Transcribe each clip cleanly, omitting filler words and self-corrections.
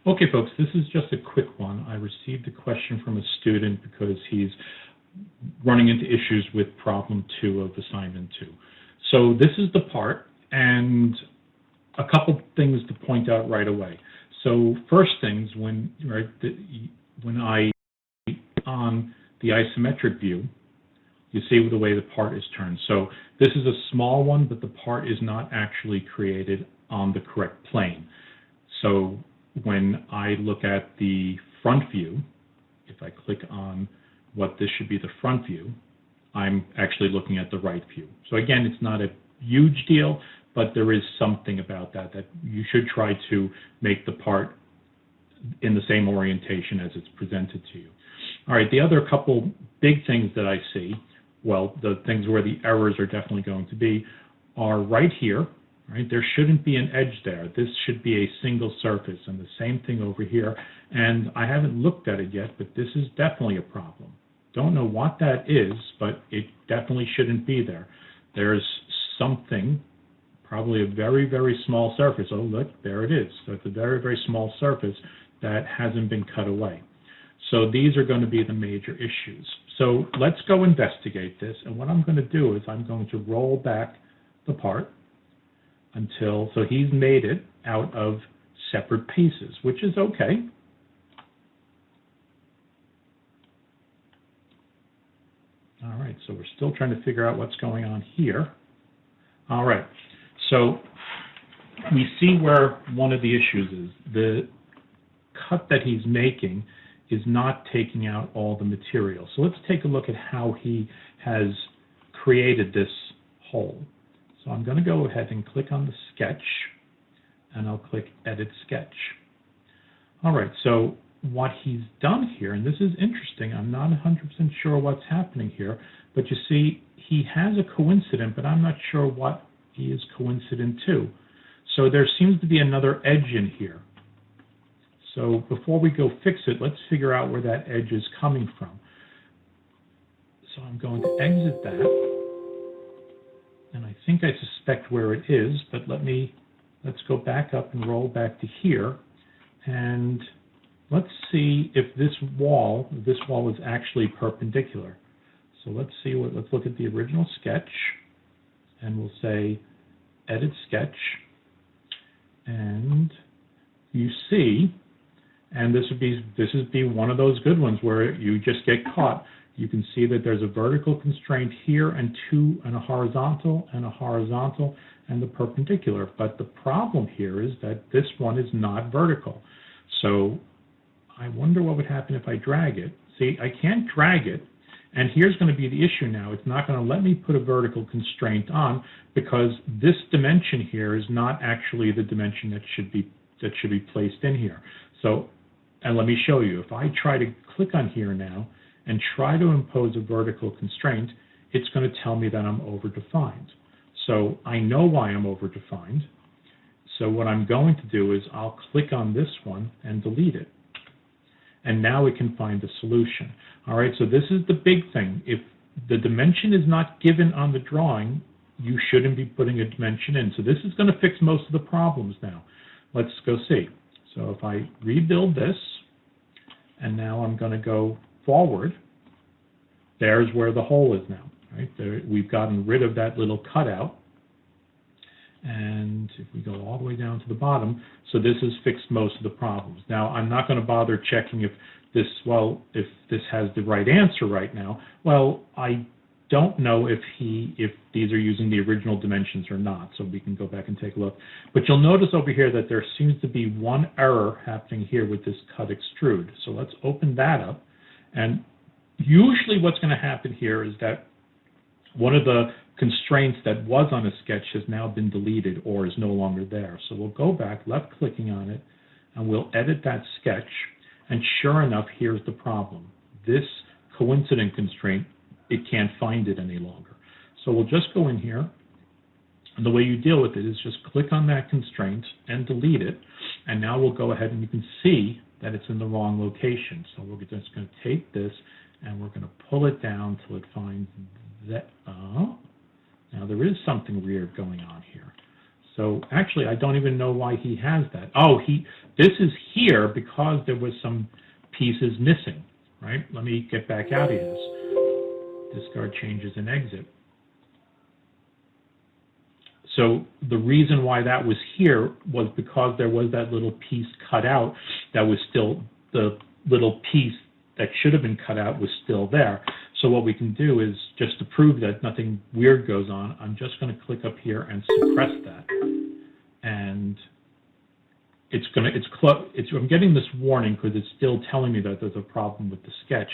Okay, folks, this is just a quick one. I received a question from a student because he's running into issues with problem 2 of assignment 2. So this is the part, and a couple things to point out right away. So first things, when I on the isometric view, you see the way the part is turned. So this is a small one, but the part is not actually created on the correct plane. So when I look at the front view, if I click on what this should be the front view, I'm actually looking at the right view. So again, it's not a huge deal, but there is something about that you should try to make the part in the same orientation as it's presented to you. All right, the other couple big things that I see, well, the things where the errors are definitely going to be, are right here. Right, there shouldn't be an edge there. This should be a single surface, and the same thing over here. And I haven't looked at it yet, but this is definitely a problem. Don't know what that is, but it definitely shouldn't be there. There's something, probably a very, very small surface. Oh, look, there it is. So it's a very, very small surface that hasn't been cut away. So these are going to be the major issues. So let's go investigate this. And what I'm going to do is I'm going to roll back the part until, so he's made it out of separate pieces, which is okay. All right, so we're still trying to figure out what's going on here. All right, so we see where one of the issues is. The cut that he's making is not taking out all the material. So let's take a look at how he has created this hole. So I'm going to go ahead and click on the sketch, and I'll click Edit Sketch. All right, so what he's done here, and this is interesting, I'm not 100% sure what's happening here, but you see he has a coincident, but I'm not sure what he is coincident to. So there seems to be another edge in here. So before we go fix it, let's figure out where that edge is coming from. So I'm going to exit that. And I think I suspect where it is, but let's go back up and roll back to here, and let's see if this wall is actually perpendicular. So let's look at the original sketch, and we'll say Edit Sketch, and you see, and this would be one of those good ones where you just get caught. You can see that there's a vertical constraint here and a horizontal and the perpendicular. But the problem here is that this one is not vertical. So I wonder what would happen if I drag it. See, I can't drag it, and here's going to be the issue now. It's not going to let me put a vertical constraint on because this dimension here is not actually the dimension that should be placed in here. So, and let me show you. If I try to click on here now and try to impose a vertical constraint, it's going to tell me that I'm overdefined. So I know why I'm overdefined. So what I'm going to do is I'll click on this one and delete it. And now we can find the solution. All right, so this is the big thing. If the dimension is not given on the drawing, you shouldn't be putting a dimension in. So this is going to fix most of the problems now. Let's go see. So if I rebuild this, and now I'm going to go forward, there's where the hole is now. Right there, we've gotten rid of that little cutout, and if we go all the way down to the bottom, so this has fixed most of the problems. Now I'm not going to bother checking if this has the right answer right now. Well, I don't know if these are using the original dimensions or not, so we can go back and take a look. But you'll notice over here that there seems to be one error happening here with this cut extrude. So let's open that up. And usually what's going to happen here is that one of the constraints that was on a sketch has now been deleted or is no longer there. So we'll go back, left-clicking on it, and we'll edit that sketch. And sure enough, here's the problem. This coincident constraint, it can't find it any longer. So we'll just go in here, and the way you deal with it is just click on that constraint and delete it. And now we'll go ahead and you can see that it's in the wrong location. So we're just going to take this and we're going to pull it down till it finds that. Now there is something weird going on here. So actually, I don't even know why he has that. Oh, this is here because there was some pieces missing, right? Let me get back out of this. Discard changes and exit. So the reason why that was here was because there was that little piece cut out that was still, the little piece that should have been cut out was still there. So what we can do is, just to prove that nothing weird goes on, I'm just going to click up here and suppress that. And I'm getting this warning because it's still telling me that there's a problem with the sketch,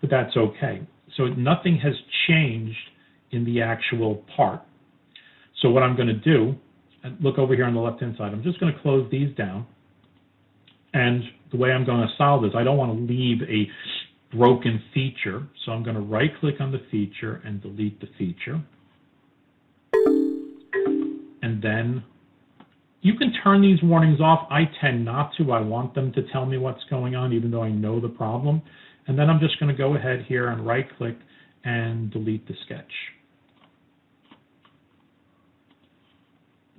but that's okay. So nothing has changed in the actual part. So what I'm going to do, and look over here on the left-hand side, I'm just going to close these down. And the way I'm going to solve this, I don't want to leave a broken feature, so I'm going to right-click on the feature and delete the feature. And then you can turn these warnings off. I tend not to. I want them to tell me what's going on, even though I know the problem. And then I'm just going to go ahead here and right-click and delete the sketch.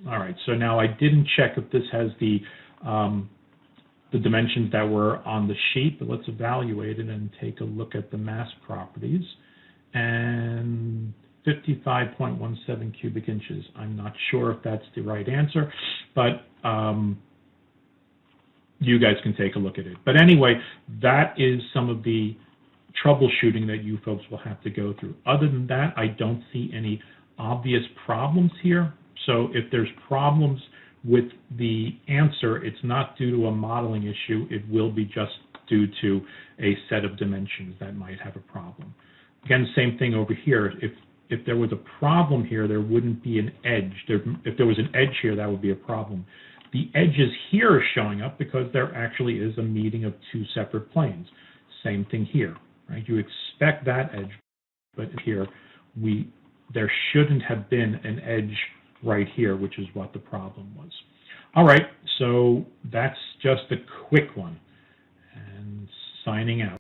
All right, so now I didn't check if this has the dimensions that were on the sheet, but let's evaluate it and take a look at the mass properties. And 55.17 cubic inches. I'm not sure if that's the right answer, but you guys can take a look at it. But anyway, that is some of the troubleshooting that you folks will have to go through. Other than that, I don't see any obvious problems here. So if there's problems with the answer, it's not due to a modeling issue. It will be just due to a set of dimensions that might have a problem. Again, same thing over here. If there was a problem here, there wouldn't be an edge. If there was an edge here, that would be a problem. The edges here are showing up because there actually is a meeting of two separate planes. Same thing here, right? You expect that edge, but here there shouldn't have been an edge right here, which is what the problem was. All right, so that's just a quick one. And signing out.